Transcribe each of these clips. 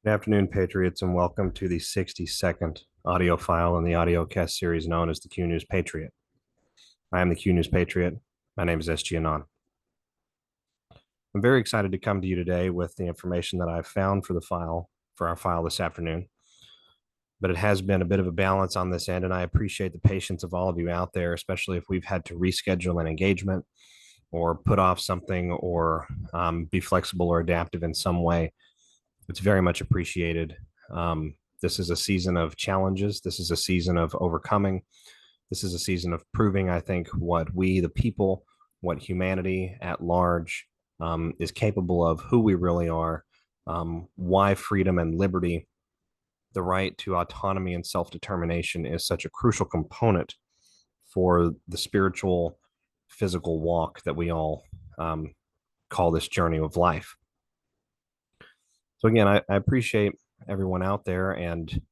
Good afternoon, Patriots, and welcome to the 60-second audio file in the audiocast series known as the Q News Patriot. I am the Q News Patriot. My name is SGAnon. I'm very excited to come to you today with the information that I've found for our file this afternoon. But it has been a bit of a balance on this end, and I appreciate the patience of all of you out there, especially if we've had to reschedule an engagement or put off something or be flexible or adaptive in some way. It's very much appreciated. This is a season of challenges. This is a season of overcoming. This is a season of proving, I think, what we, the people, what humanity at large is capable of, who we really are, why freedom and liberty, the right to autonomy and self-determination is such a crucial component for the spiritual, physical walk that we all call this journey of life. So again, I appreciate everyone out there, and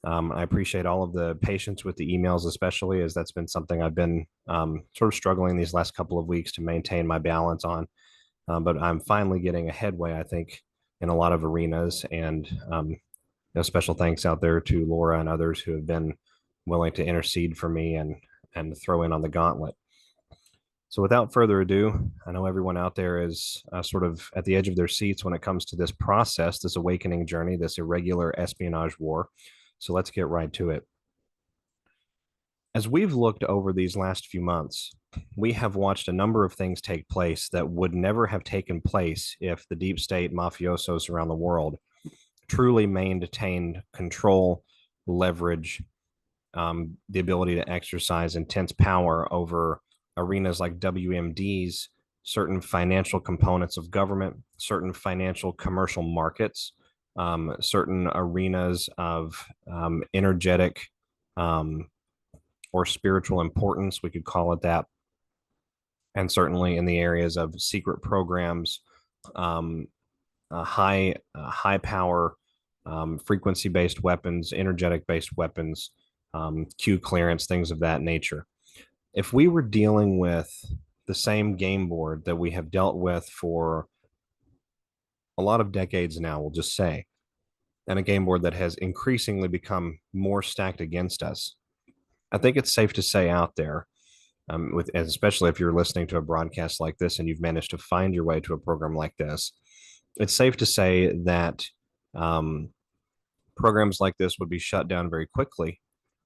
I appreciate all of the patience with the emails, especially as that's been something I've been sort of struggling these last couple of weeks to maintain my balance on. But I'm finally getting a headway, I think, in a lot of arenas, and special thanks out there to Laura and others who have been willing to intercede for me and throw in on the gauntlet. So without further ado, I know everyone out there is sort of at the edge of their seats when it comes to this process, this awakening journey, this irregular espionage war. So let's get right to it. As we've looked over these last few months, we have watched a number of things take place that would never have taken place if the deep state mafiosos around the world truly maintained control, leverage, the ability to exercise intense power over arenas like WMDs, certain financial components of government, certain financial commercial markets, certain arenas of energetic or spiritual importance, we could call it that, and certainly in the areas of secret programs, high power, frequency-based weapons, energetic-based weapons, Q clearance, things of that nature. If we were dealing with the same game board that we have dealt with for a lot of decades now, we'll just say, and a game board that has increasingly become more stacked against us, I think it's safe to say out there, especially if you're listening to a broadcast like this and you've managed to find your way to a program like this, it's safe to say that programs like this would be shut down very quickly,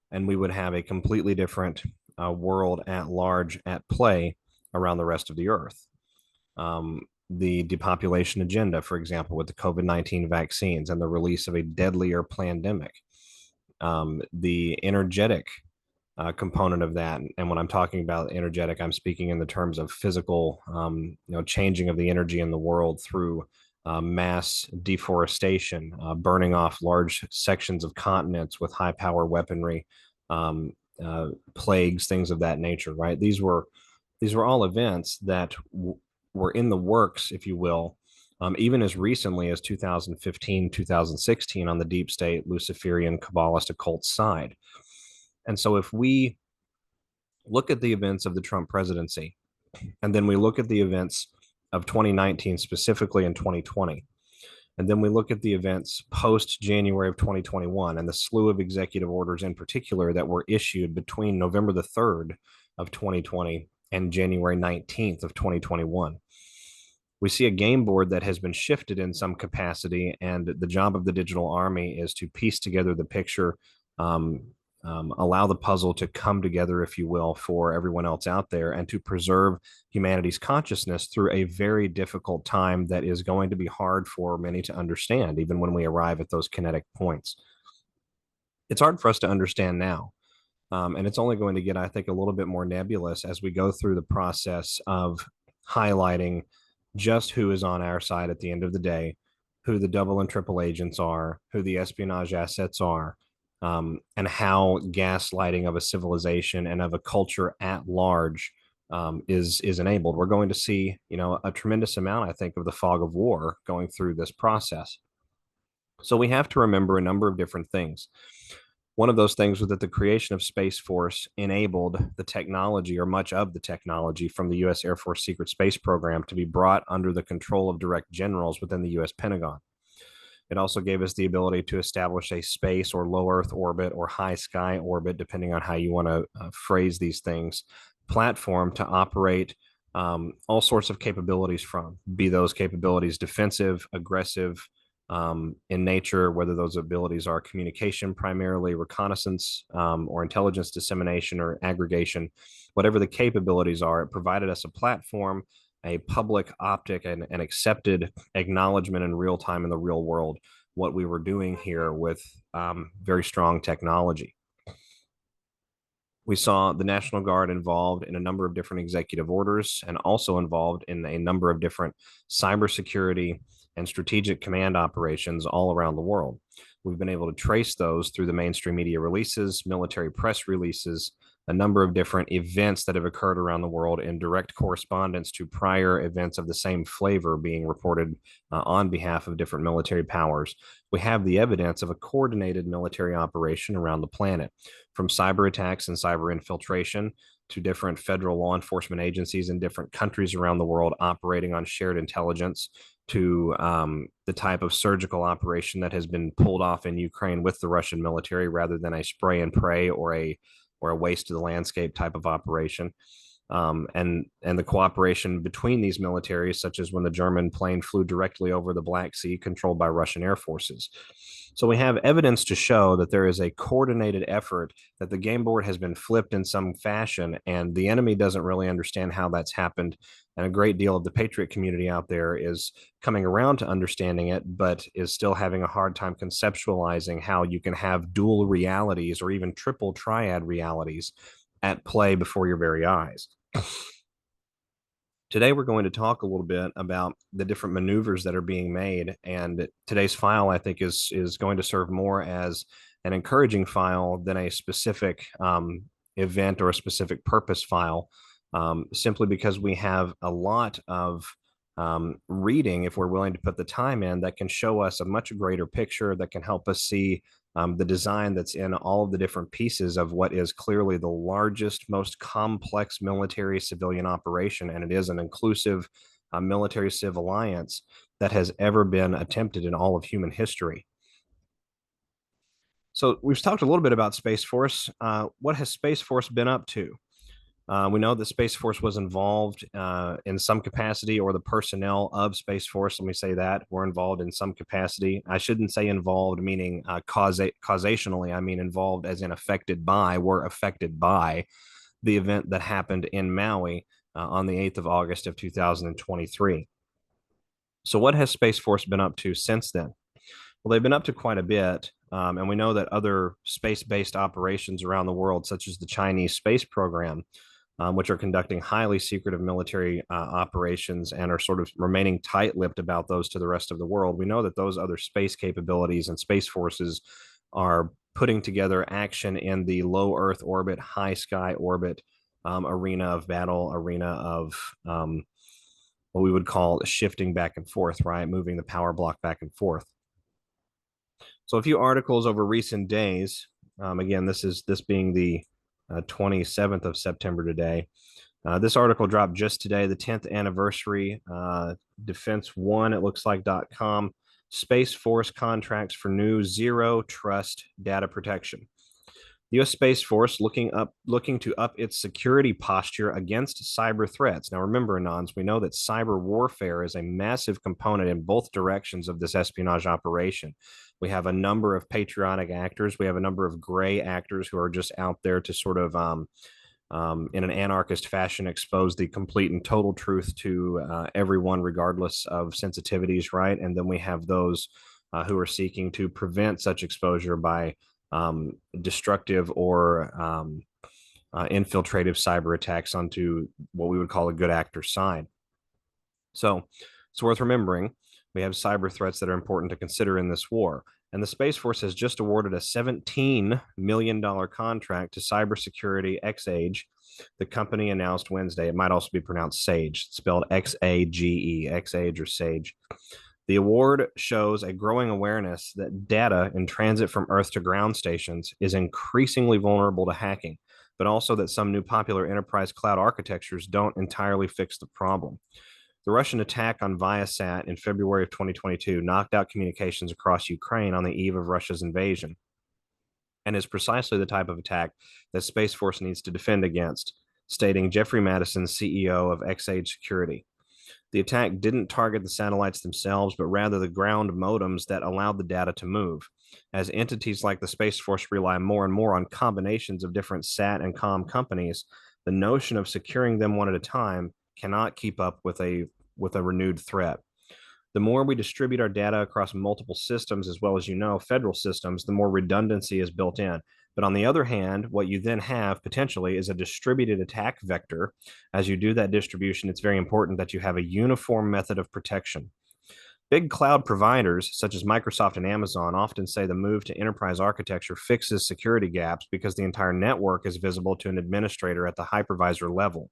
and we would have a completely different world at large at play around the rest of the earth. The depopulation agenda, for example, with the COVID-19 vaccines and the release of a deadlier pandemic, the energetic component of that. And when I'm talking about energetic, I'm speaking in the terms of physical, changing of the energy in the world through mass deforestation, burning off large sections of continents with high power weaponry, plagues, things of that nature, right? These were all events that were in the works, if you will, even as recently as 2015, 2016 on the deep state, Luciferian, Kabbalist, occult side. And so if we look at the events of the Trump presidency, and then we look at the events of 2019, specifically in 2020, and then we look at the events post January of 2021 and the slew of executive orders in particular that were issued between November the 3rd of 2020 and January 19th of 2021. We see a game board that has been shifted in some capacity, and the job of the digital army is to piece together the picture, allow the puzzle to come together, if you will, for everyone else out there, and to preserve humanity's consciousness through a very difficult time that is going to be hard for many to understand, even when we arrive at those kinetic points. It's hard for us to understand now. And it's only going to get, I think, a little bit more nebulous as we go through the process of highlighting just who is on our side at the end of the day, who the double and triple agents are, who the espionage assets are, and how gaslighting of a civilization and of a culture at large is enabled. We're going to see, a tremendous amount, I think, of the fog of war going through this process. So we have to remember a number of different things. One of those things was that the creation of Space Force enabled the technology, or much of the technology, from the U.S. Air Force Secret Space Program to be brought under the control of direct generals within the U.S. Pentagon. It also gave us the ability to establish a space or low Earth orbit or high sky orbit, depending on how you want to phrase these things, platform to operate all sorts of capabilities from, be those capabilities defensive, aggressive, in nature, whether those abilities are communication primarily, reconnaissance, or intelligence dissemination or aggregation, whatever the capabilities are, it provided us a platform, a public optic, and an accepted acknowledgement in real time in the real world, what we were doing here with very strong technology. We saw the National Guard involved in a number of different executive orders and also involved in a number of different cybersecurity and strategic command operations all around the world. We've been able to trace those through the mainstream media releases, military press releases, a number of different events that have occurred around the world in direct correspondence to prior events of the same flavor being reported on behalf of different military powers. We have the evidence of a coordinated military operation around the planet, from cyber attacks and cyber infiltration to different federal law enforcement agencies in different countries around the world operating on shared intelligence, to the type of surgical operation that has been pulled off in Ukraine with the Russian military rather than a spray and pray or a waste to the landscape type of operation. And the cooperation between these militaries, such as when the German plane flew directly over the Black Sea controlled by Russian air forces. So we have evidence to show that there is a coordinated effort, that the game board has been flipped in some fashion, and the enemy doesn't really understand how that's happened. And a great deal of the Patriot community out there is coming around to understanding it, but is still having a hard time conceptualizing how you can have dual realities or even triple triad realities at play before your very eyes. Today, we're going to talk a little bit about the different maneuvers that are being made. And today's file, I think, is going to serve more as an encouraging file than a specific event or a specific purpose file, simply because we have a lot of reading, if we're willing to put the time in, that can show us a much greater picture, that can help us see the design that's in all of the different pieces of what is clearly the largest, most complex military civilian operation, and it is an inclusive military civil alliance that has ever been attempted in all of human history. So we've talked a little bit about Space Force. What has Space Force been up to? We know that Space Force was involved in some capacity, or the personnel of Space Force, let me say that, were involved in some capacity. I shouldn't say involved meaning causationally. I mean involved as in affected by, were affected by the event that happened in Maui on the 8th of August of 2023. So what has Space Force been up to since then? Well, they've been up to quite a bit. And we know that other space-based operations around the world, such as the Chinese space program, which are conducting highly secretive military operations and are sort of remaining tight-lipped about those to the rest of the world. We know that those other space capabilities and space forces are putting together action in the low Earth orbit, high sky orbit arena of battle, arena of what we would call shifting back and forth, right? Moving the power block back and forth. So a few articles over recent days. Again, this being the 27th of September today. This article dropped just today, the 10th anniversary. Defense One, it looks like .com. Space Force contracts for new zero trust data protection. The U.S. Space Force looking to up its security posture against cyber threats. Now, remember, Anons, we know that cyber warfare is a massive component in both directions of this espionage operation. We have a number of patriotic actors. We have a number of gray actors who are just out there to sort of, in an anarchist fashion, expose the complete and total truth to everyone, regardless of sensitivities, right? And then we have those who are seeking to prevent such exposure by destructive or infiltrative cyber attacks onto what we would call a good actor side. So it's worth remembering we have cyber threats that are important to consider in this war. And the Space Force has just awarded a $17 million contract to Cybersecurity XAGE. The company announced Wednesday. It might also be pronounced SAGE, spelled XAGE, XAGE or SAGE. The award shows a growing awareness that data in transit from Earth to ground stations is increasingly vulnerable to hacking, but also that some new popular enterprise cloud architectures don't entirely fix the problem. The Russian attack on Viasat in February of 2022 knocked out communications across Ukraine on the eve of Russia's invasion, and is precisely the type of attack that Space Force needs to defend against, stating Jeffrey Madison, CEO of Xage Security. The attack didn't target the satellites themselves, but rather the ground modems that allowed the data to move. As entities like the Space Force rely more and more on combinations of different SAT and COM companies, the notion of securing them one at a time cannot keep up with a renewed threat. The more we distribute our data across multiple systems, as well as federal systems, the more redundancy is built in. But on the other hand, what you then have potentially is a distributed attack vector. As you do that distribution, it's very important that you have a uniform method of protection. Big cloud providers such as Microsoft and Amazon often say the move to enterprise architecture fixes security gaps because the entire network is visible to an administrator at the hypervisor level.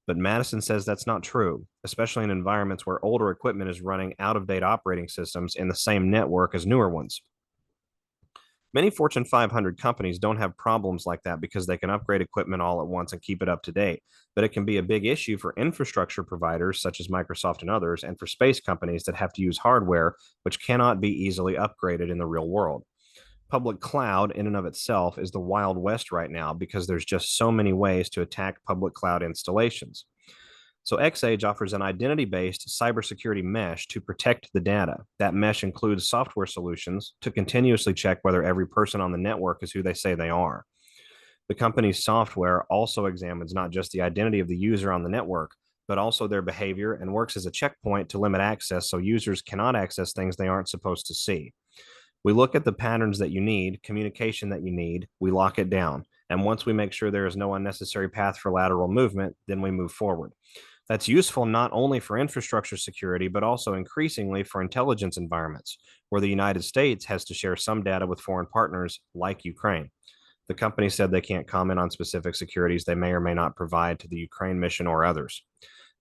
But Madison says that's not true, especially in environments where older equipment is running out-of-date operating systems in the same network as newer ones. Many Fortune 500 companies don't have problems like that because they can upgrade equipment all at once and keep it up to date. But it can be a big issue for infrastructure providers such as Microsoft and others, and for space companies that have to use hardware which cannot be easily upgraded in the real world. Public cloud in and of itself is the Wild West right now because there's just so many ways to attack public cloud installations. So Xage offers an identity-based cybersecurity mesh to protect the data. That mesh includes software solutions to continuously check whether every person on the network is who they say they are. The company's software also examines not just the identity of the user on the network, but also their behavior, and works as a checkpoint to limit access so users cannot access things they aren't supposed to see. We look at the patterns that you need, communication that you need, we lock it down. And once we make sure there is no unnecessary path for lateral movement, then we move forward. That's useful not only for infrastructure security, but also increasingly for intelligence environments, where the United States has to share some data with foreign partners like Ukraine. The company said they can't comment on specific securities they may or may not provide to the Ukraine mission or others.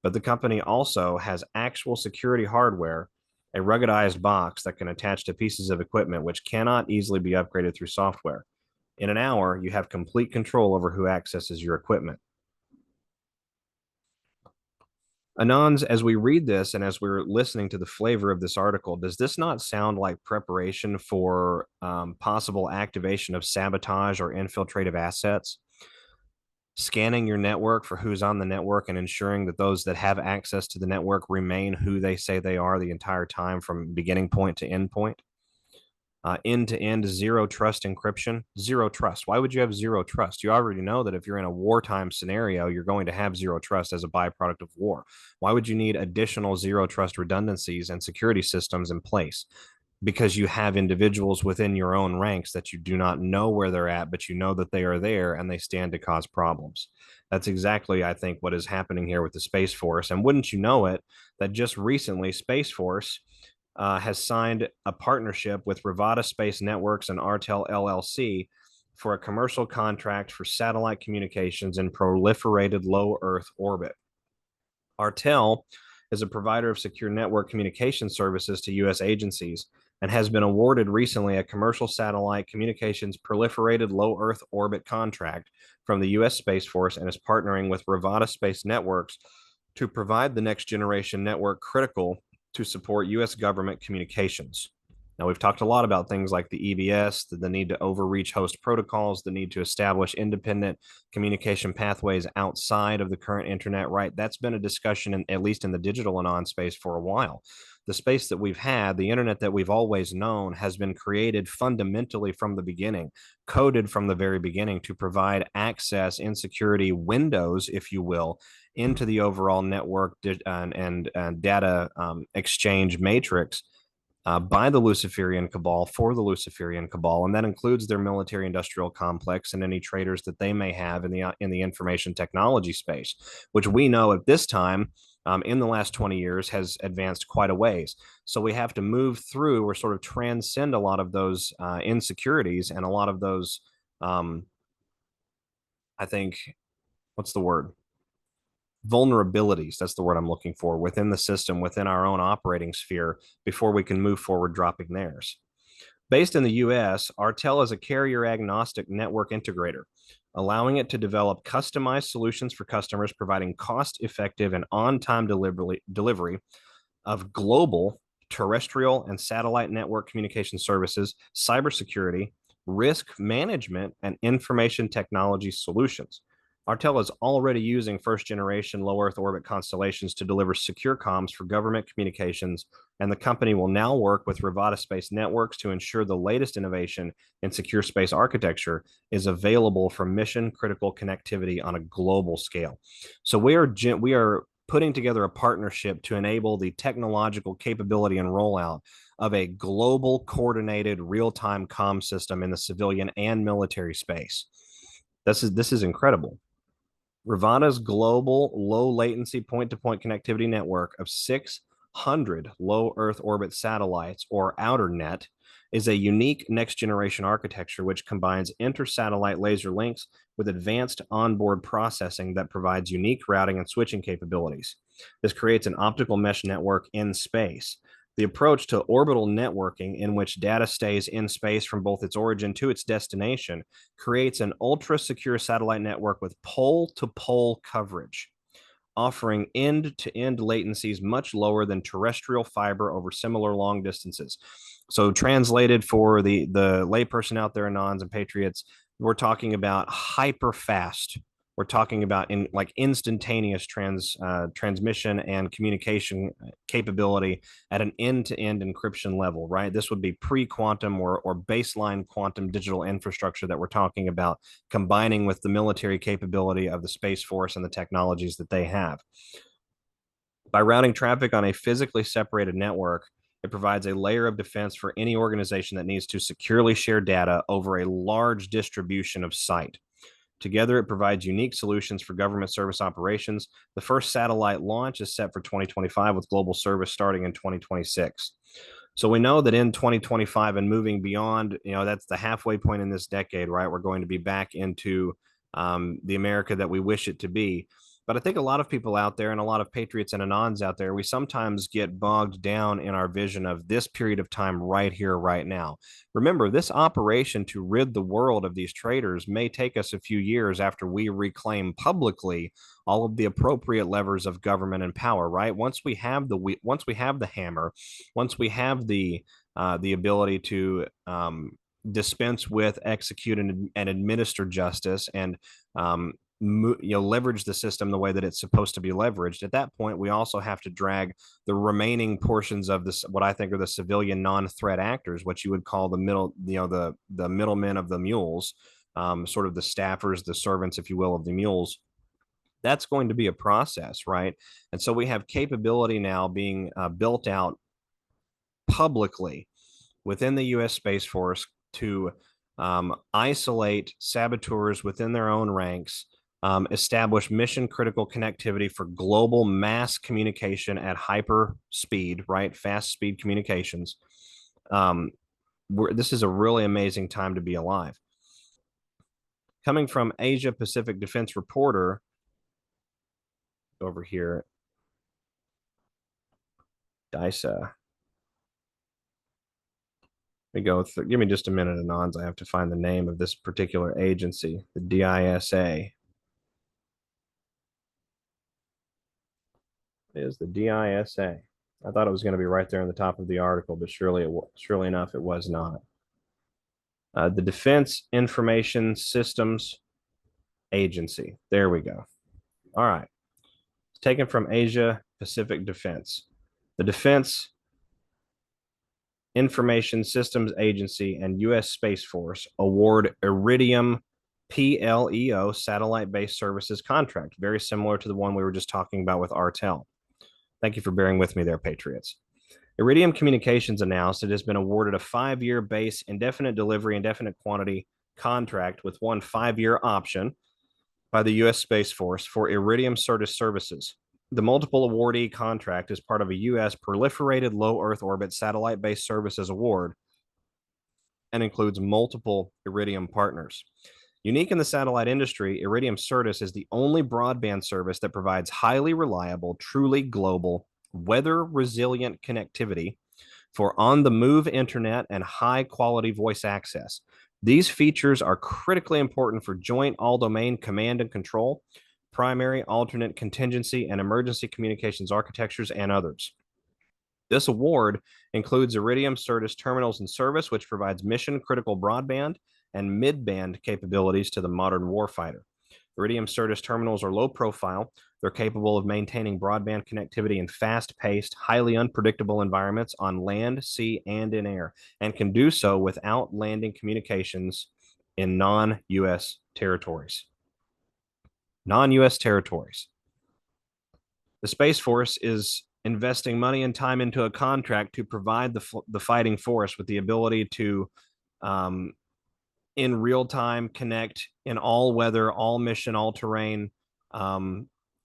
But the company also has actual security hardware, a ruggedized box that can attach to pieces of equipment which cannot easily be upgraded through software. In an hour, you have complete control over who accesses your equipment. Anons, as we read this and as we're listening to the flavor of this article, does this not sound like preparation for possible activation of sabotage or infiltrative assets? Scanning your network for who's on the network and ensuring that those that have access to the network remain who they say they are the entire time from beginning point to end point. End-to-end zero trust encryption. Zero trust. Why would you have zero trust? You already know that if you're in a wartime scenario, you're going to have zero trust as a byproduct of war. Why would you need additional zero trust redundancies and security systems in place? Because you have individuals within your own ranks that you do not know where they're at, but you know that they are there and they stand to cause problems. That's exactly, I think, what is happening here with the Space Force. And wouldn't you know it, that just recently Space Force has signed a partnership with Rivada Space Networks and Artel LLC for a commercial contract for satellite communications in proliferated low Earth orbit. Artel is a provider of secure network communication services to U.S. agencies and has been awarded recently a commercial satellite communications proliferated low Earth orbit contract from the U.S. Space Force, and is partnering with Rivada Space Networks to provide the next generation network critical to support U.S. government communications. Now, we've talked a lot about things like the EBS, the need to overreach host protocols, the need to establish independent communication pathways outside of the current internet, right? That's been a discussion, at least in the digital Anon space, for a while. The space that we've had, the internet that we've always known, has been created fundamentally from the beginning, coded from the very beginning to provide access in security windows, if you will, into the overall network and data exchange matrix by the Luciferian cabal for the Luciferian cabal, and that includes their military-industrial complex and any traders that they may have in the information technology space, which we know at this time in the last 20 years has advanced quite a ways. So we have to move through or sort of transcend a lot of those insecurities and a lot of those, I think, what's the word? Vulnerabilities, that's the word I'm looking for, within the system, within our own operating sphere, before we can move forward dropping theirs. Based in the US, Artel is a carrier agnostic network integrator. allowing it to develop customized solutions for customers, providing cost-effective and on-time delivery of global terrestrial and satellite network communication services, cybersecurity, risk management, and information technology solutions. Artel is already using first-generation low Earth orbit constellations to deliver secure comms for government communications, and the company will now work with Rivada Space Networks to ensure the latest innovation in secure space architecture is available for mission-critical connectivity on a global scale. So we are putting together a partnership to enable the technological capability and rollout of a global coordinated real-time comm system in the civilian and military space. This is incredible. Rivada's global low latency point-to-point connectivity network of 600 low Earth orbit satellites, or outer net, is a unique next generation architecture which combines inter-satellite laser links with advanced onboard processing that provides unique routing and switching capabilities. This creates an optical mesh network in space. The approach to orbital networking, in which data stays in space from both its origin to its destination, creates an ultra-secure satellite network with pole-to-pole coverage, offering end-to-end latencies much lower than terrestrial fiber over similar long distances. So translated for the layperson out there, Anons and Patriots, we're talking about hyper fast. We're talking about instantaneous transmission and communication capability at an end-to-end encryption level, right? This would be pre-quantum or baseline quantum digital infrastructure that we're talking about, combining with the military capability of the Space Force and the technologies that they have. By routing traffic on a physically separated network, it provides a layer of defense for any organization that needs to securely share data over a large distribution of site. Together, it provides unique solutions for government service operations. The first satellite launch is set for 2025, with global service starting in 2026. So we know that in 2025 and moving beyond, that's the halfway point in this decade, right? We're going to be back into the America that we wish it to be. But I think a lot of people out there and a lot of patriots and anons out there, we sometimes get bogged down in our vision of this period of time right here, right now. Remember, this operation to rid the world of these traitors may take us a few years after we reclaim publicly all of the appropriate levers of government and power, right? Once we have the hammer, once we have the ability to dispense with, execute, and administer justice, and leverage the system the way that it's supposed to be leveraged. At that point, we also have to drag the remaining portions of this, what I think are the civilian non-threat actors, what you would call the middlemen of the mules, sort of the staffers, the servants, if you will, of the mules. That's going to be a process, right? And so we have capability now being built out publicly within the U.S. Space Force to isolate saboteurs within their own ranks, establish mission critical connectivity for global mass communication at hyper speed, right? Fast speed communications. This is a really amazing time to be alive. Coming from Asia Pacific Defense Reporter over here, DISA. Give me just a minute, Anons. I have to find the name of this particular agency, the DISA. Is the DISA. I thought it was going to be right there on the top of the article, but surely enough, it was not. The Defense Information Systems Agency. There we go. All right. It's taken from Asia Pacific Defense. The Defense Information Systems Agency and U.S. Space Force award Iridium PLEO satellite-based services contract, very similar to the one we were just talking about with Artel. Thank you for bearing with me there, Patriots. Iridium Communications announced it has been awarded a 5-year base indefinite delivery, indefinite quantity contract with one 5-year option by the U.S. Space Force for Iridium Certus services. The multiple awardee contract is part of a U.S. proliferated low Earth orbit satellite-based services award and includes multiple Iridium partners. Unique in the satellite industry, Iridium Certus is the only broadband service that provides highly reliable, truly global, weather-resilient connectivity for on-the-move internet and high-quality voice access. These features are critically important for joint all-domain command and control, primary, alternate, contingency, and emergency communications architectures, and others. This award includes Iridium Certus Terminals and Service, which provides mission-critical broadband and mid-band capabilities to the modern warfighter. Iridium Certus terminals are low profile. They're capable of maintaining broadband connectivity in fast-paced, highly unpredictable environments on land, sea, and in air, and can do so without landing communications in non-US territories. Non-US territories. The Space Force is investing money and time into a contract to provide the fighting force with the ability to in real time connect in all weather, all mission, all terrain,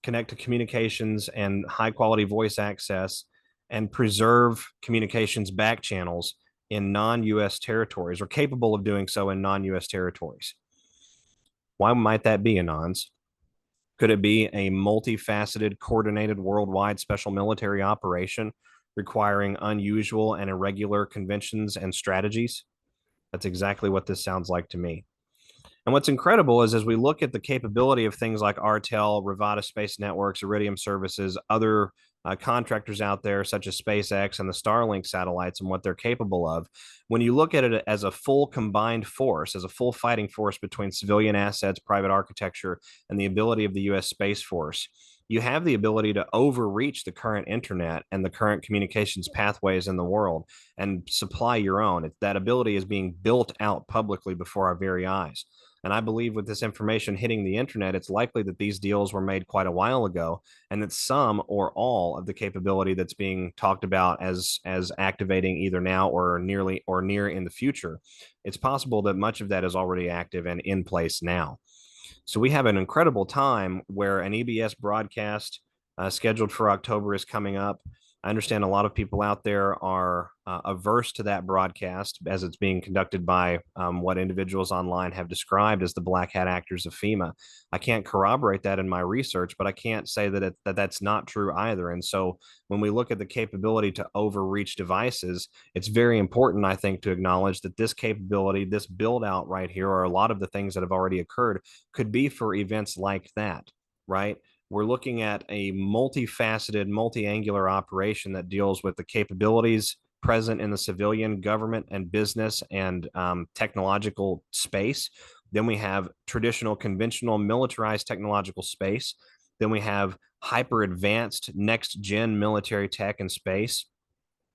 connect to communications and high quality voice access, and preserve communications back channels in non-US territories, or capable of doing so in non-US territories. Why might that be, Anons? Could it be a multifaceted, coordinated worldwide special military operation requiring unusual and irregular conventions and strategies? That's exactly what this sounds like to me. And what's incredible is as we look at the capability of things like Artel, Rivada Space Networks, Iridium Services, other contractors out there such as SpaceX and the Starlink satellites and what they're capable of, when you look at it as a full combined force, as a full fighting force between civilian assets, private architecture, and the ability of the US Space Force, you have the ability to overreach the current internet and the current communications pathways in the world and supply your own. That ability is being built out publicly before our very eyes. And I believe with this information hitting the internet, it's likely that these deals were made quite a while ago, and that some or all of the capability that's being talked about as activating either now or nearly or near in the future, it's possible that much of that is already active and in place now. So we have an incredible time where an EBS broadcast scheduled for October is coming up. I understand a lot of people out there are averse to that broadcast as it's being conducted by what individuals online have described as the black hat actors of FEMA. I can't corroborate that in my research, but I can't say that that's not true either. And so when we look at the capability to overreach devices, it's very important, I think, to acknowledge that this capability, this build out right here, or a lot of the things that have already occurred, could be for events like that, right? We're looking at a multifaceted, multi-angular operation that deals with the capabilities present in the civilian, government, and business and technological space. Then we have traditional, conventional, militarized technological space. Then we have hyper advanced next gen military tech and space,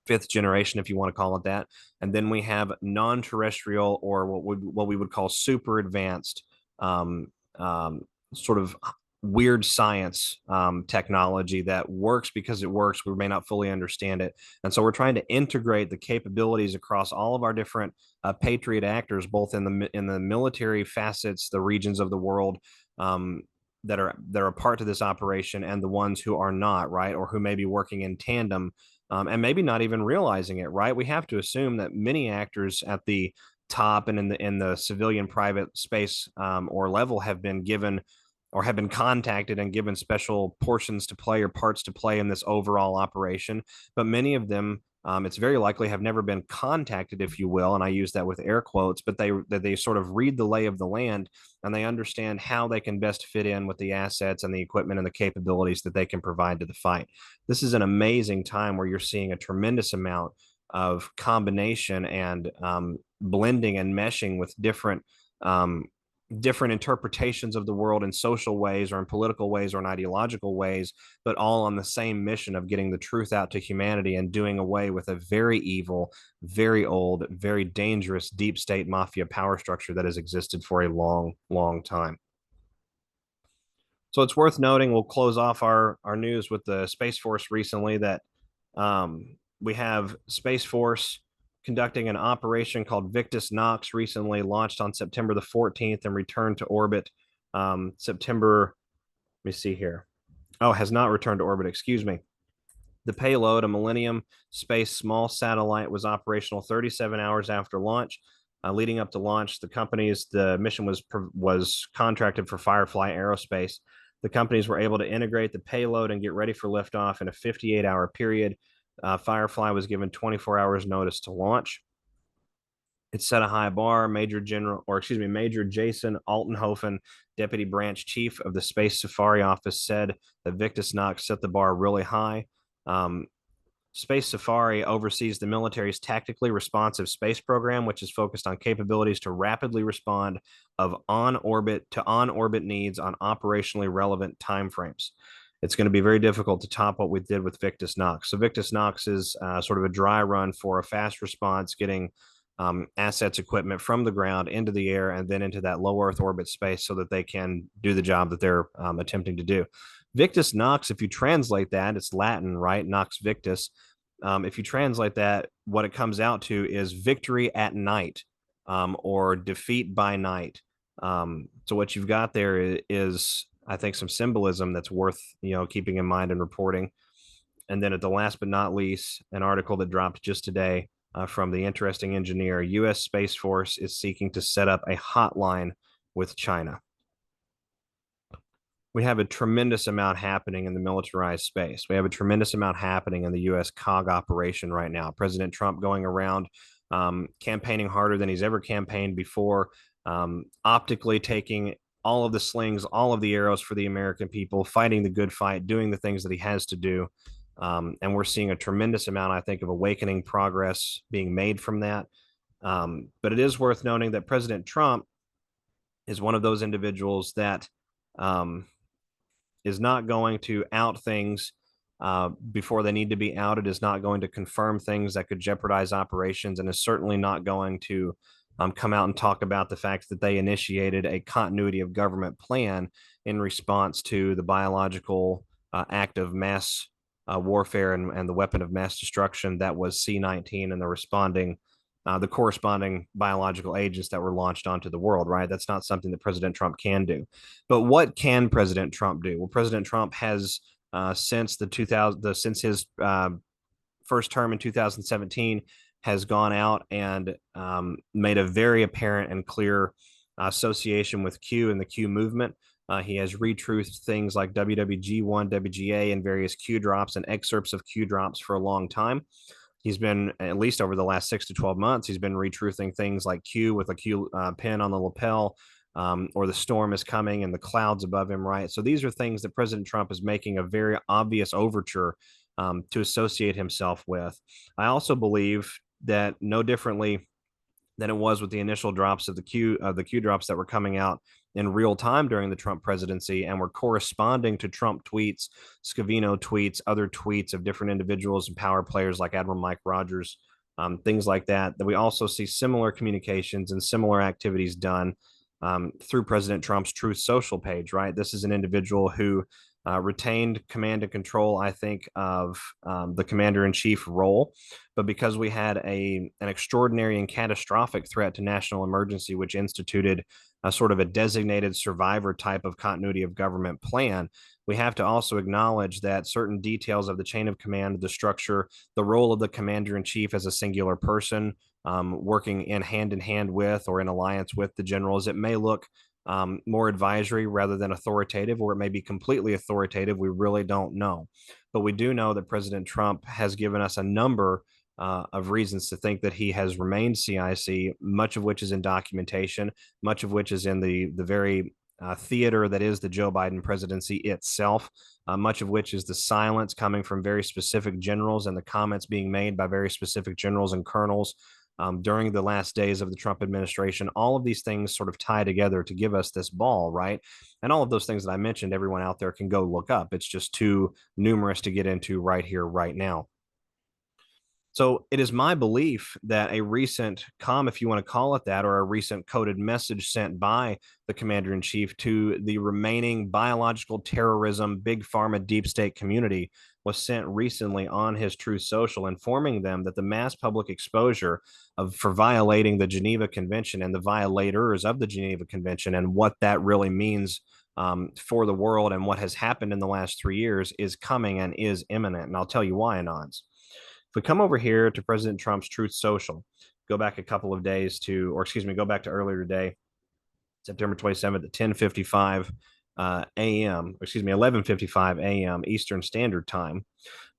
fifth generation, if you want to call it that. And then we have non-terrestrial, or what we would call super advanced, sort of weird science technology that works because it works. We may not fully understand it. And so we're trying to integrate the capabilities across all of our different Patriot actors, both in the military facets, the regions of the world that are part of this operation, and the ones who are not, right, or who may be working in tandem and maybe not even realizing it, right? We have to assume that many actors at the top and in the civilian private space or level have been given or have been contacted and given special portions to play or parts to play in this overall operation. But many of them, it's very likely, have never been contacted, if you will, and I use that with air quotes, but they sort of read the lay of the land and they understand how they can best fit in with the assets and the equipment and the capabilities that they can provide to the fight. This is an amazing time where you're seeing a tremendous amount of combination and blending and meshing with different interpretations of the world in social ways or in political ways or in ideological ways, but all on the same mission of getting the truth out to humanity and doing away with a very evil, very old, very dangerous deep state mafia power structure that has existed for a long, long time. So it's worth noting, we'll close off our news with the Space Force recently, that we have Space Force conducting an operation called Victus Nox, recently launched on September the 14th and returned to orbit September, let me see here. Oh, has not returned to orbit, excuse me. The payload, a Millennium Space small satellite, was operational 37 hours after launch. Leading up to launch, the mission was contracted for Firefly Aerospace. The companies were able to integrate the payload and get ready for liftoff in a 58-hour period. Firefly was given 24 hours notice to launch. It set a high bar. Major Jason Altenhofen, Deputy Branch Chief of the Space Safari Office, said that Victus Nox set the bar really high. Space Safari oversees the military's tactically responsive space program, which is focused on capabilities to rapidly respond of on-orbit needs on operationally relevant timeframes. It's going to be very difficult to top what we did with Victus Nox. So Victus Nox is sort of a dry run for a fast response, getting assets, equipment from the ground into the air and then into that low Earth orbit space so that they can do the job that they're attempting to do. Victus Nox, if you translate that, it's Latin, right? Nox Victus. If you translate that, what it comes out to is victory at night, or defeat by night. So what you've got there is, I think, some symbolism that's worth keeping in mind and reporting. And then at the last but not least, an article that dropped just today from the interesting engineer. U.S. Space Force is seeking to set up a hotline with China. We have a tremendous amount happening in the militarized space. We have a tremendous amount happening in the U.S. COG operation right now. President Trump going around campaigning harder than he's ever campaigned before, optically taking all of the slings, all of the arrows for the American people, fighting the good fight, doing the things that he has to do. And we're seeing a tremendous amount, I think, of awakening progress being made from that. But it is worth noting that President Trump is one of those individuals that is not going to out things before they need to be outed, is not going to confirm things that could jeopardize operations, and is certainly not going to come out and talk about the fact that they initiated a continuity of government plan in response to the biological act of mass warfare and the weapon of mass destruction that was C-19 and the corresponding biological agents that were launched onto the world, right? That's not something that President Trump can do. But what can President Trump do? Well, President Trump has since his first term in 2017 has gone out and made a very apparent and clear association with Q and the Q movement. He has retruthed things like WWG1, WGA, and various Q drops and excerpts of Q drops for a long time. He's been, at least over the last 6 to 12 months, he's been retruthing things like Q with a Q pin on the lapel, or the storm is coming and the clouds above him, right? So these are things that President Trump is making a very obvious overture to associate himself with. I also believe that no differently than it was with the initial drops of the Q drops that were coming out in real time during the Trump presidency and were corresponding to Trump tweets, Scavino tweets, other tweets of different individuals and power players like Admiral Mike Rogers, things like that, that we also see similar communications and similar activities done through President Trump's TruthSocial page, right? This is an individual who retained command and control, I think, of the commander-in-chief role. But because we had an extraordinary and catastrophic threat to national emergency, which instituted a sort of a designated survivor type of continuity of government plan, we have to also acknowledge that certain details of the chain of command, the structure, the role of the commander-in-chief as a singular person, working in hand with or in alliance with the generals, it may look more advisory rather than authoritative, or it may be completely authoritative. We really don't know. But we do know that President Trump has given us a number of reasons to think that he has remained CIC, much of which is in documentation, much of which is in the very theater that is the Joe Biden presidency itself, much of which is the silence coming from very specific generals and the comments being made by very specific generals and colonels during the last days of the Trump administration. All of these things sort of tie together to give us this ball, right? And all of those things that I mentioned, everyone out there can go look up. It's just too numerous to get into right here, right now. So it is my belief that a recent comm, if you want to call it that, or a recent coded message sent by the commander-in-chief to the remaining biological terrorism, big pharma, deep state community was sent recently on his TruthSocial, informing them that the mass public exposure for violating the Geneva Convention and the violators of the Geneva Convention and what that really means for the world and what has happened in the last 3 years is coming and is imminent. And I'll tell you why, Anons. If we come over here to President Trump's TruthSocial, go back a couple of days to, or excuse me, go back to earlier today, September 27th at 10:55 a.m., excuse me, 11:55 a.m. Eastern Standard Time,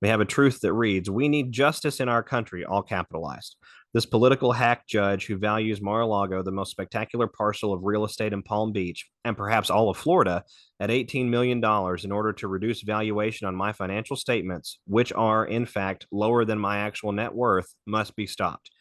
we have a truth that reads, "We need justice in our country," all capitalized. This political hack judge who values Mar-a-Lago, the most spectacular parcel of real estate in Palm Beach, and perhaps all of Florida, at $18 million in order to reduce valuation on my financial statements, which are, in fact, lower than my actual net worth, must be stopped.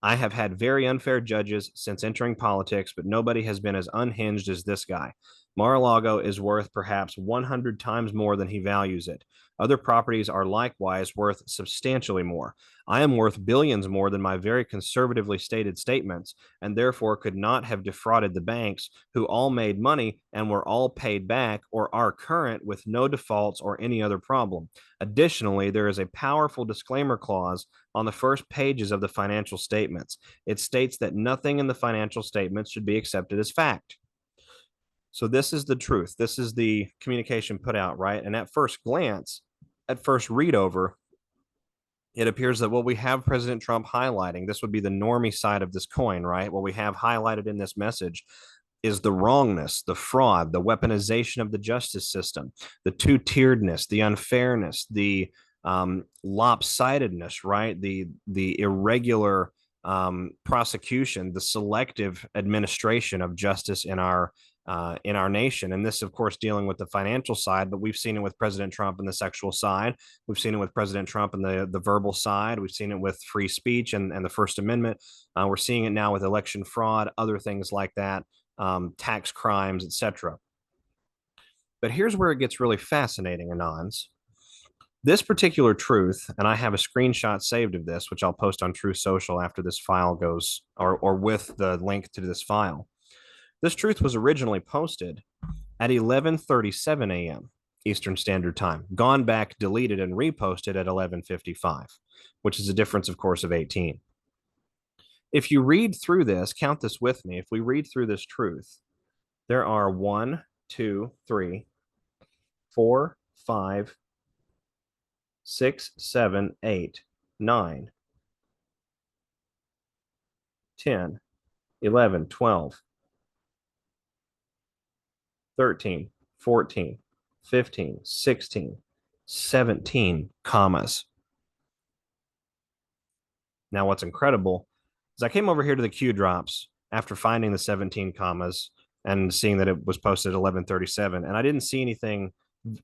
I have had very unfair judges since entering politics, but nobody has been as unhinged as this guy. Mar-a-Lago is worth perhaps 100 times more than he values it. Other properties are likewise worth substantially more. I am worth billions more than my very conservatively stated statements, and therefore could not have defrauded the banks, who all made money and were all paid back or are current with no defaults or any other problem. Additionally, there is a powerful disclaimer clause on the first pages of the financial statements. It states that nothing in the financial statements should be accepted as fact. So this is the truth. This is the communication put out, right? And at first glance, at first read over, it appears that what we have President Trump highlighting, this would be the normie side of this coin, right? What we have highlighted in this message is the wrongness, the fraud, the weaponization of the justice system, the two-tieredness, the unfairness, the lopsidedness, right? The irregular prosecution, the selective administration of justice in our nation. And this, of course, dealing with the financial side, but we've seen it with President Trump and the sexual side. We've seen it with President Trump and the verbal side. We've seen it with free speech and the First Amendment. We're seeing it now with election fraud, other things like that, tax crimes, etc. But here's where it gets really fascinating, Anons. This particular truth, and I have a screenshot saved of this, which I'll post on TruthSocial after this file goes, or with the link to this file. This truth was originally posted at 11:37 a.m. Eastern Standard Time, gone back, deleted, and reposted at 11:55, which is a difference, of course, of 18. If you read through this, count this with me. If we read through this truth, there are 1, 2, 3, 4, 5, 6, 7, 8, 9, 10, 11, 12, 13, 14, 15, 16, 17 commas. Now, what's incredible is I came over here to the Q drops after finding the 17 commas and seeing that it was posted at 11:37, and I didn't see anything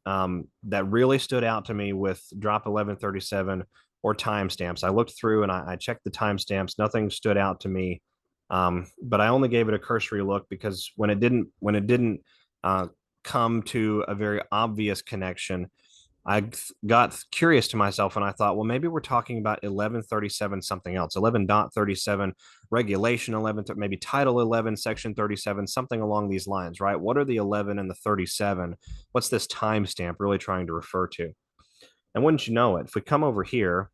that really stood out to me with drop 11:37 or timestamps. I looked through and I checked the timestamps. Nothing stood out to me, but I only gave it a cursory look because when it didn't come to a very obvious connection, I got curious to myself and I thought, well, maybe we're talking about 1137 something else, 11.37 regulation 11, maybe title 11, section 37, something along these lines, right? What are the 11 and the 37? What's this timestamp really trying to refer to? And wouldn't you know it, if we come over here,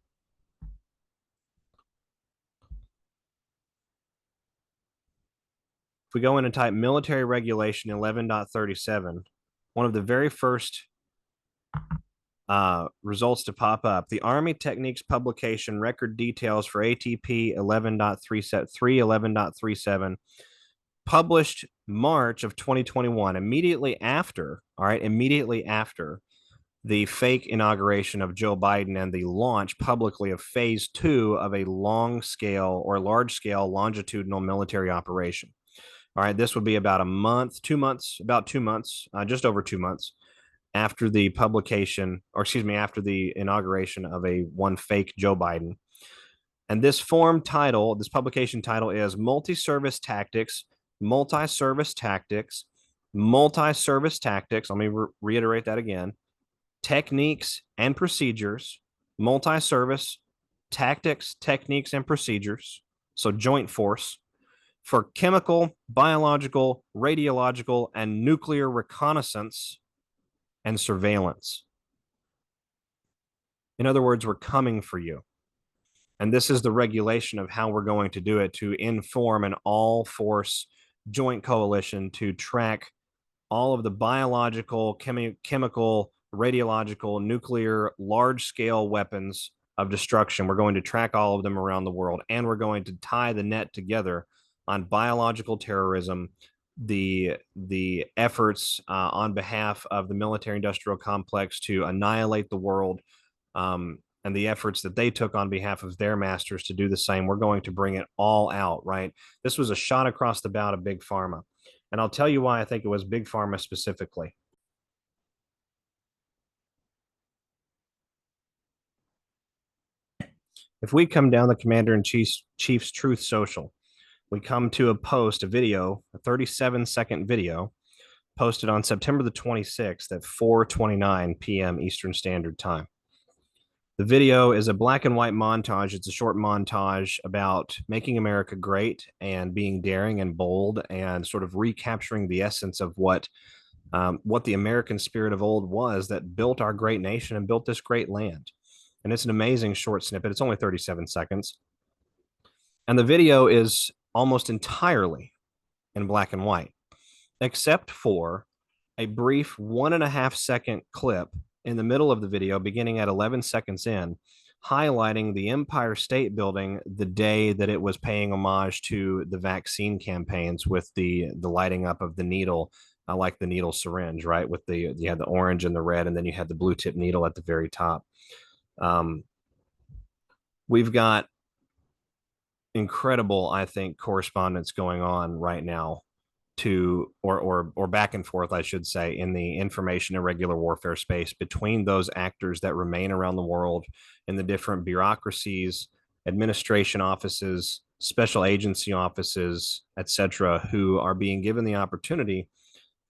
if we go in and type military regulation 11.37, one of the very first results to pop up. The Army Techniques publication record details for ATP 11.37, published March of 2021, immediately after, all right, immediately after the fake inauguration of Joe Biden and the launch publicly of phase 2 of a long-scale or large-scale longitudinal military operation. All right, this would be about a month, 2 months, about 2 months, just over 2 months after the publication, or excuse me, after the inauguration of one fake Joe Biden. And this publication title is Multi-Service Tactics, Multi-Service Tactics, Multi-Service Tactics. Let me reiterate that again. Techniques and Procedures, Multi-Service Tactics, Techniques, and Procedures. So joint force for chemical, biological, radiological, and nuclear reconnaissance and surveillance. In other words, we're coming for you. And this is the regulation of how we're going to do it, to inform an all-force joint coalition to track all of the biological, chemical, radiological, nuclear, large-scale weapons of destruction. We're going to track all of them around the world, and we're going to tie the net together on biological terrorism, the efforts on behalf of the military-industrial complex to annihilate the world, and the efforts that they took on behalf of their masters to do the same. We're going to bring it all out, right? This was a shot across the bow to Big Pharma. And I'll tell you why I think it was Big Pharma specifically. If we come down the Commander-in-Chief's TruthSocial, we come to a post, a video, a 37-second video posted on September the 26th at 4:29 p.m. Eastern Standard Time. The video is a black and white montage. It's a short montage about making America great and being daring and bold and sort of recapturing the essence of what the American spirit of old was that built our great nation and built this great land. And it's an amazing short snippet. It's only 37 seconds. And the video is almost entirely in black and white, except for a brief 1.5-second clip in the middle of the video, beginning at 11 seconds in, highlighting the Empire State Building the day that it was paying homage to the vaccine campaigns with the lighting up of the needle, like the needle syringe, right? With you had the orange and the red, and then you had the blue tip needle at the very top. We've got incredible, I think, correspondence going on right now or back and forth, I should say, in the information irregular warfare space between those actors that remain around the world in the different bureaucracies, administration offices, special agency offices, etc., who are being given the opportunity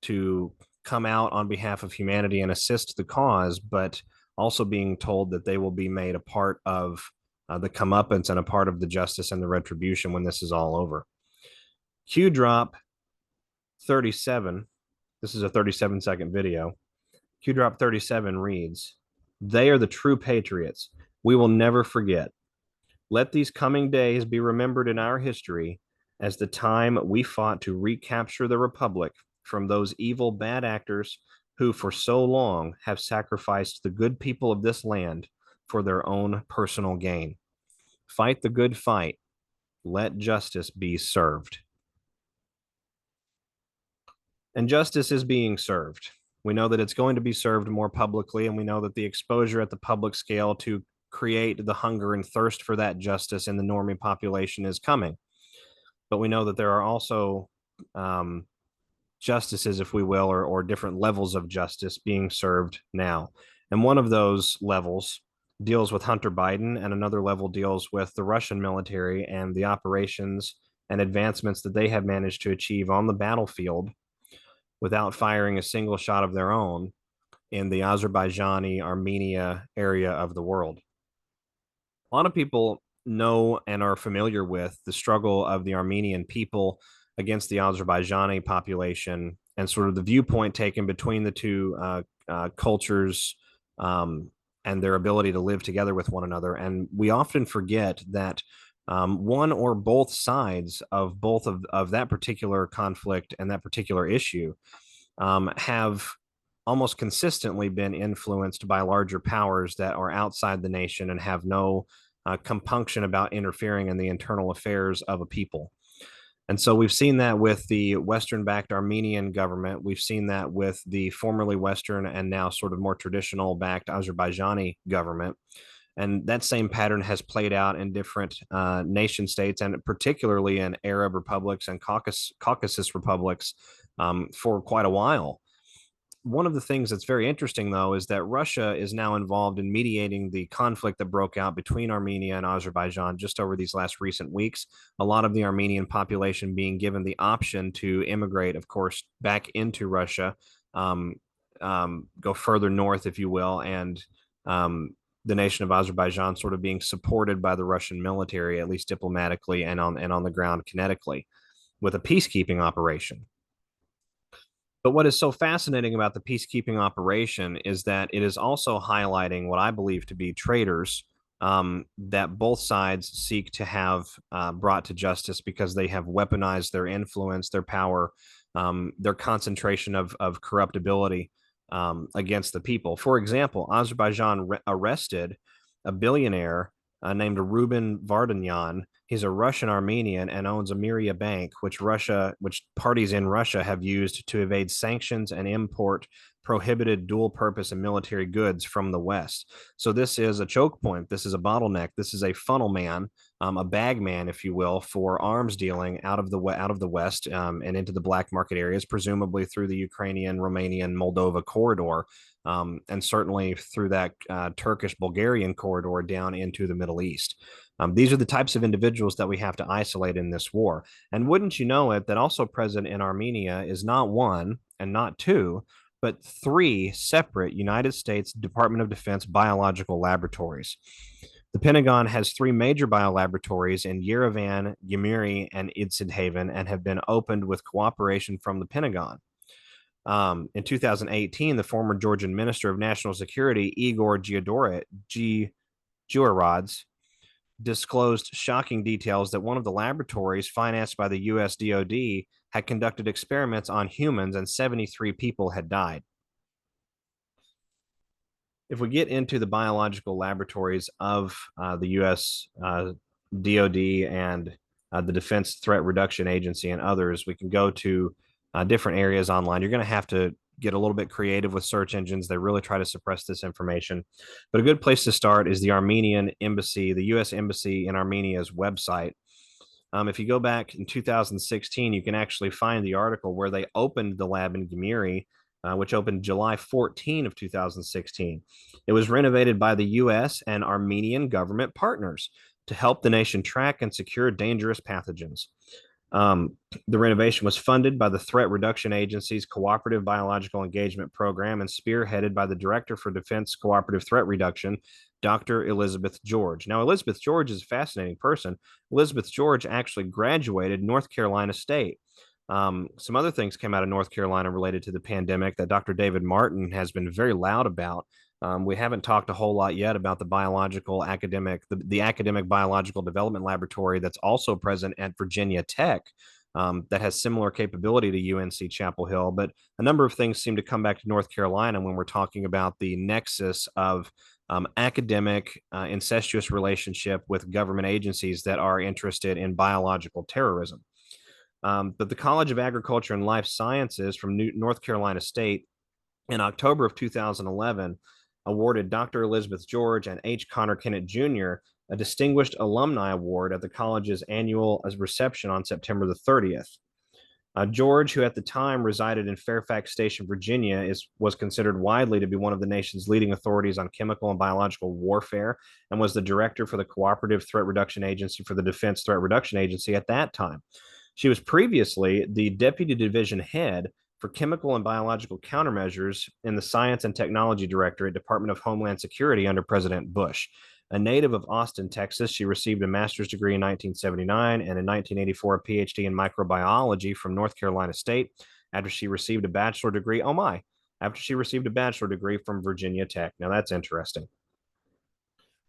to come out on behalf of humanity and assist the cause, but also being told that they will be made a part of the comeuppance and a part of the justice and the retribution when this is all over. Q drop 37. This is a 37-second video. Q drop 37 reads, "They are the true patriots. We will never forget. Let these coming days be remembered in our history as the time we fought to recapture the republic from those evil bad actors who for so long have sacrificed the good people of this land for their own personal gain. Fight the good fight. Let justice be served." And justice is being served. We know that it's going to be served more publicly, and we know that the exposure at the public scale to create the hunger and thirst for that justice in the normie population is coming. But we know that there are also justices, if we will, or different levels of justice being served now. And one of those levels deals with Hunter Biden, and another level deals with the Russian military and the operations and advancements that they have managed to achieve on the battlefield without firing a single shot of their own in the Azerbaijani, Armenia area of the world. A lot of people know and are familiar with the struggle of the Armenian people against the Azerbaijani population and sort of the viewpoint taken between the two cultures and their ability to live together with one another. And we often forget that one or both sides of that particular conflict and that particular issue have almost consistently been influenced by larger powers that are outside the nation and have no compunction about interfering in the internal affairs of a people. And so we've seen that with the Western-backed Armenian government. We've seen that with the formerly Western and now sort of more traditional-backed Azerbaijani government. And that same pattern has played out in different nation states, and particularly in Arab republics and Caucasus republics for quite a while. One of the things that's very interesting, though, is that Russia is now involved in mediating the conflict that broke out between Armenia and Azerbaijan just over these last recent weeks. A lot of the Armenian population being given the option to immigrate, of course, back into Russia, go further north, if you will, and the nation of Azerbaijan sort of being supported by the Russian military, at least diplomatically and on the ground kinetically, with a peacekeeping operation. But what is so fascinating about the peacekeeping operation is that it is also highlighting what I believe to be traitors that both sides seek to have brought to justice because they have weaponized their influence, their power, their concentration of corruptibility against the people. For example, Azerbaijan arrested a billionaire named Ruben Vardanyan. He's a Russian Armenian and owns Amiria Bank, which parties in Russia have used to evade sanctions and import prohibited dual purpose and military goods from the West. So this is a choke point. This is a bottleneck. This is a funnel man, a bag man, if you will, for arms dealing out of the West and into the black market areas, presumably through the Ukrainian, Romanian, Moldova corridor, and certainly through that Turkish Bulgarian corridor down into the Middle East. These are the types of individuals that we have to isolate in this war. And wouldn't you know it, that also present in Armenia is not one and not two, but three separate United States Department of Defense biological laboratories. The Pentagon has three major biolaboratories in Yerevan, Gyumri, and Idsidhaven, and have been opened with cooperation from the Pentagon. In 2018, the former Georgian Minister of National Security, Igor Giurads, disclosed shocking details that one of the laboratories financed by the US DOD had conducted experiments on humans and 73 people had died. If we get into the biological laboratories of the US DOD and the Defense Threat Reduction Agency and others, we can go to different areas online. You're going to have to get a little bit creative with search engines. They really try to suppress this information. But a good place to start is the Armenian Embassy, the U.S. Embassy in Armenia's website. If you go back in 2016, you can actually find the article where they opened the lab in Gyumri, which opened July 14 of 2016. It was renovated by the U.S. and Armenian government partners to help the nation track and secure dangerous pathogens. The renovation was funded by the Threat Reduction Agency's Cooperative Biological Engagement Program and spearheaded by the Director for Defense Cooperative Threat Reduction, Dr. Elizabeth George. Now, Elizabeth George is a fascinating person. Elizabeth George actually graduated North Carolina State. Some other things came out of North Carolina related to the pandemic that Dr. David Martin has been very loud about. We haven't talked a whole lot yet about the academic biological development laboratory that's also present at Virginia Tech, that has similar capability to UNC Chapel Hill. But a number of things seem to come back to North Carolina when we're talking about the nexus of academic incestuous relationship with government agencies that are interested in biological terrorism. But the College of Agriculture and Life Sciences from North Carolina State in October of 2011 awarded Dr. Elizabeth George and H. Connor Kennett Jr. a Distinguished Alumni Award at the college's annual reception on September the 30th. George, who at the time resided in Fairfax Station, Virginia, was considered widely to be one of the nation's leading authorities on chemical and biological warfare and was the director for the Cooperative Threat Reduction Agency for the Defense Threat Reduction Agency at that time. She was previously the deputy division head for chemical and biological countermeasures in the Science and Technology Directorate, Department of Homeland Security under President Bush. A native of Austin, Texas, she received a master's degree in 1979 and in 1984 a PhD in microbiology from North Carolina State after she received a bachelor degree. After she received a bachelor degree from Virginia Tech. Now that's interesting.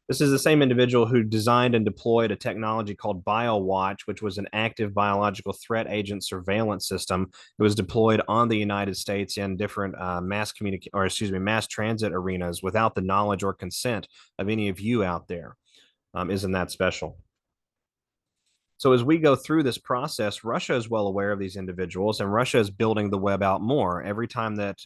This is the same individual who designed and deployed a technology called BioWatch, which was an active biological threat agent surveillance system. It was deployed on the United States in different mass transit arenas without the knowledge or consent of any of you out there. Isn't that special? So as we go through this process, Russia is well aware of these individuals, and Russia is building the web out more. Every time that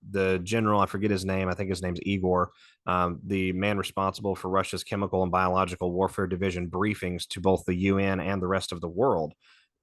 the general, I forget his name, I think his name's Igor, the man responsible for Russia's chemical and biological warfare division briefings to both the UN and the rest of the world,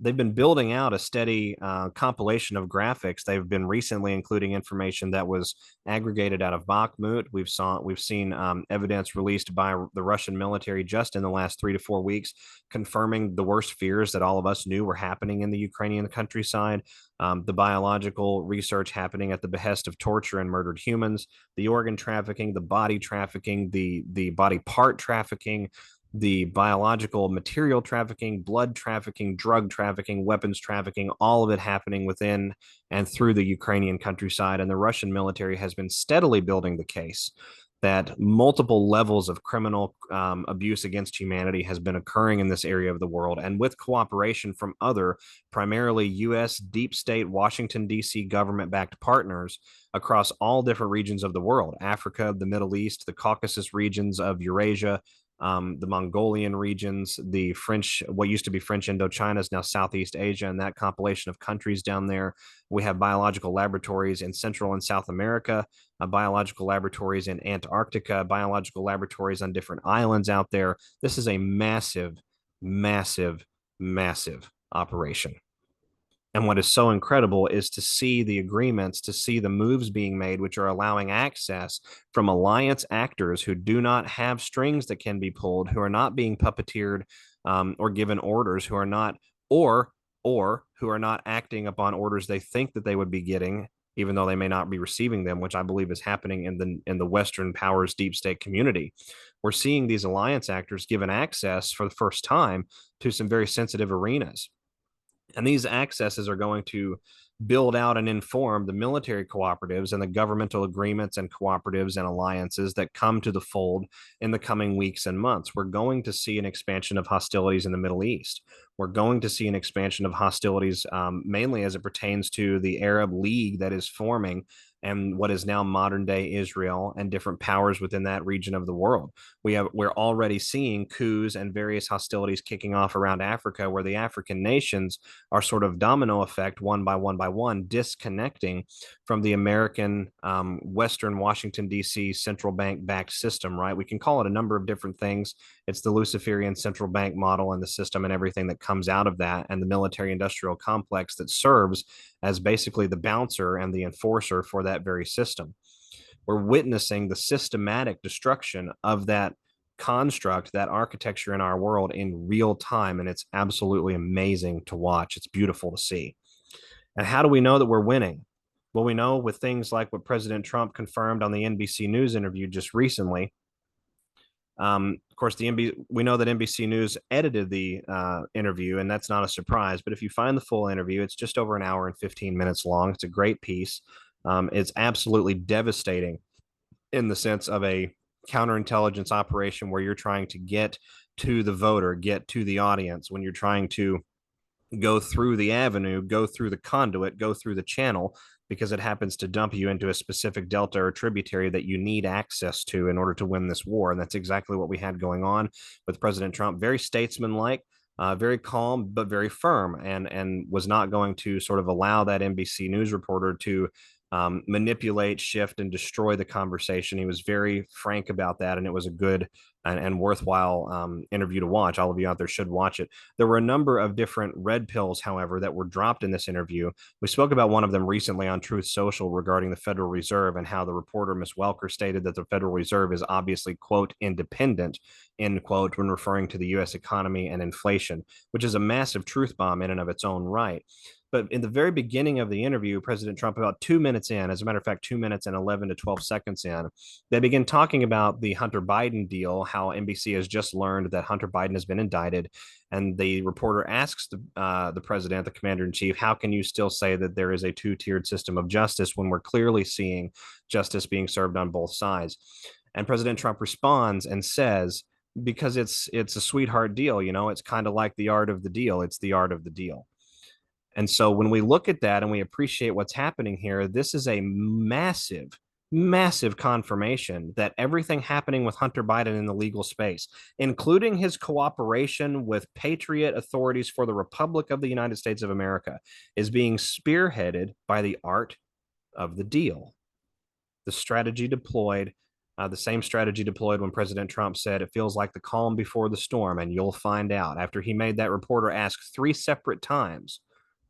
they've been building out a steady compilation of graphics. They've been recently including information that was aggregated out of Bakhmut. We've seen evidence released by the Russian military just in the last 3 to 4 weeks, confirming the worst fears that all of us knew were happening in the Ukrainian countryside. The biological research happening at the behest of torture and murdered humans, the organ trafficking, the body trafficking, the body part trafficking, the biological material trafficking, blood trafficking, drug trafficking, weapons trafficking, all of it happening within and through the Ukrainian countryside. And the Russian military has been steadily building the case that multiple levels of criminal abuse against humanity has been occurring in this area of the world, and with cooperation from other, primarily U.S. deep state, Washington, D.C. government-backed partners across all different regions of the world: Africa, the Middle East, the Caucasus regions of Eurasia, the Mongolian regions, the French, what used to be French Indochina is now Southeast Asia, and that compilation of countries down there. We have biological laboratories in Central and South America, biological laboratories in Antarctica, biological laboratories on different islands out there. This is a massive, massive, massive operation. And what is so incredible is to see the agreements, to see the moves being made, which are allowing access from alliance actors who do not have strings that can be pulled, who are not being puppeteered or given orders, who are not, or who are not acting upon orders they think that they would be getting, even though they may not be receiving them, which I believe is happening in the Western powers deep state community. We're seeing these alliance actors given access for the first time to some very sensitive arenas. And these accesses are going to build out and inform the military cooperatives and the governmental agreements and cooperatives and alliances that come to the fold in the coming weeks and months. We're going to see an expansion of hostilities in the Middle East. We're going to see an expansion of hostilities, mainly as it pertains to the Arab League that is forming and what is now modern day Israel and different powers within that region of the world. We're already seeing coups and various hostilities kicking off around Africa, where the African nations are sort of domino effect, one by one, disconnecting from the American Western Washington, D.C. central bank backed system, right? We can call it a number of different things. It's the Luciferian central bank model and the system and everything that comes out of that, and the military industrial complex that serves as basically the bouncer and the enforcer for that very system. We're witnessing the systematic destruction of that construct, that architecture in our world in real time. And it's absolutely amazing to watch. It's beautiful to see. And how do we know that we're winning? Well, we know with things like what President Trump confirmed on the NBC News interview just recently. Of course, we know that NBC News edited the interview, and that's not a surprise. But if you find the full interview, it's just over an hour and 15 minutes long. It's a great piece. It's absolutely devastating in the sense of a counterintelligence operation where you're trying to get to the voter, get to the audience, when you're trying to go through the avenue, go through the conduit, go through the channel, because it happens to dump you into a specific delta or tributary that you need access to in order to win this war. And that's exactly what we had going on with President Trump. Very statesmanlike, very calm, but very firm, and was not going to sort of allow that NBC News reporter to manipulate, shift, and destroy the conversation. He was very frank about that, and it was a good and worthwhile interview to watch. All of you out there should watch it. There were a number of different red pills, however, that were dropped in this interview. We spoke about one of them recently on TruthSocial regarding the Federal Reserve, and how the reporter, Ms. Welker, stated that the Federal Reserve is obviously, quote, independent, end quote, when referring to the U.S. economy and inflation, which is a massive truth bomb in and of its own right. But in the very beginning of the interview, President Trump, about 2 minutes in, as a matter of fact, 2 minutes and 11 to 12 seconds in, they begin talking about the Hunter Biden deal, how NBC has just learned that Hunter Biden has been indicted. And the reporter asks the president, the commander in chief, how can you still say that there is a two-tiered system of justice when we're clearly seeing justice being served on both sides? And President Trump responds and says, because it's a sweetheart deal, you know, it's kind of like the art of the deal. It's the art of the deal. And so when we look at that and we appreciate what's happening here, this is a massive, massive confirmation that everything happening with Hunter Biden in the legal space, including his cooperation with Patriot authorities for the Republic of the United States of America, is being spearheaded by the art of the deal. The strategy deployed, the same strategy deployed when President Trump said it feels like the calm before the storm, and you'll find out, after he made that reporter ask 3 separate times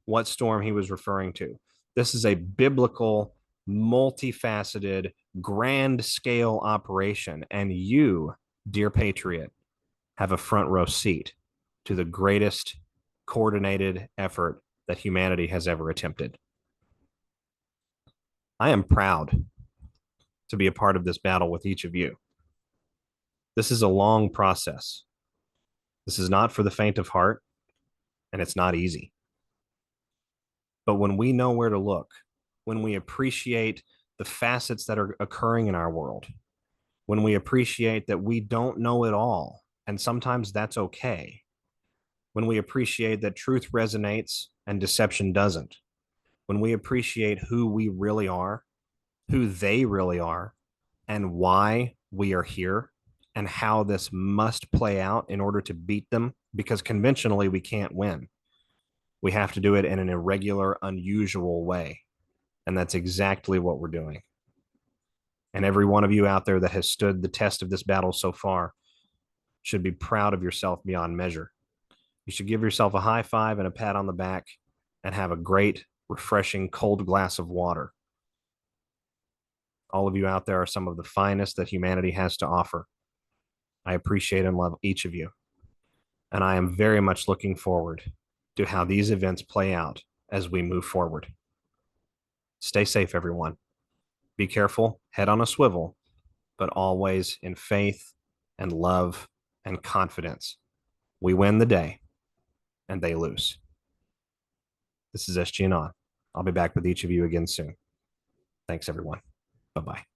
what storm he was referring to. This is a biblical, multifaceted, grand scale operation. And you, dear Patriot, have a front row seat to the greatest coordinated effort that humanity has ever attempted. I am proud to be a part of this battle with each of you. This is a long process. This is not for the faint of heart, and it's not easy. But when we know where to look, when we appreciate the facets that are occurring in our world, when we appreciate that we don't know it all, and sometimes that's okay, when we appreciate that truth resonates and deception doesn't, when we appreciate who we really are, who they really are, and why we are here, and how this must play out in order to beat them, because conventionally we can't win. We have to do it in an irregular, unusual way. And that's exactly what we're doing. And every one of you out there that has stood the test of this battle so far should be proud of yourself beyond measure. You should give yourself a high five and a pat on the back and have a great, refreshing, cold glass of water. All of you out there are some of the finest that humanity has to offer. I appreciate and love each of you. And I am very much looking forward to how these events play out as we move forward. Stay safe, everyone. Be careful, head on a swivel, but always in faith and love and confidence. We win the day and they lose. This is SGAnon. I'll be back with each of you again soon. Thanks, everyone. Bye-bye.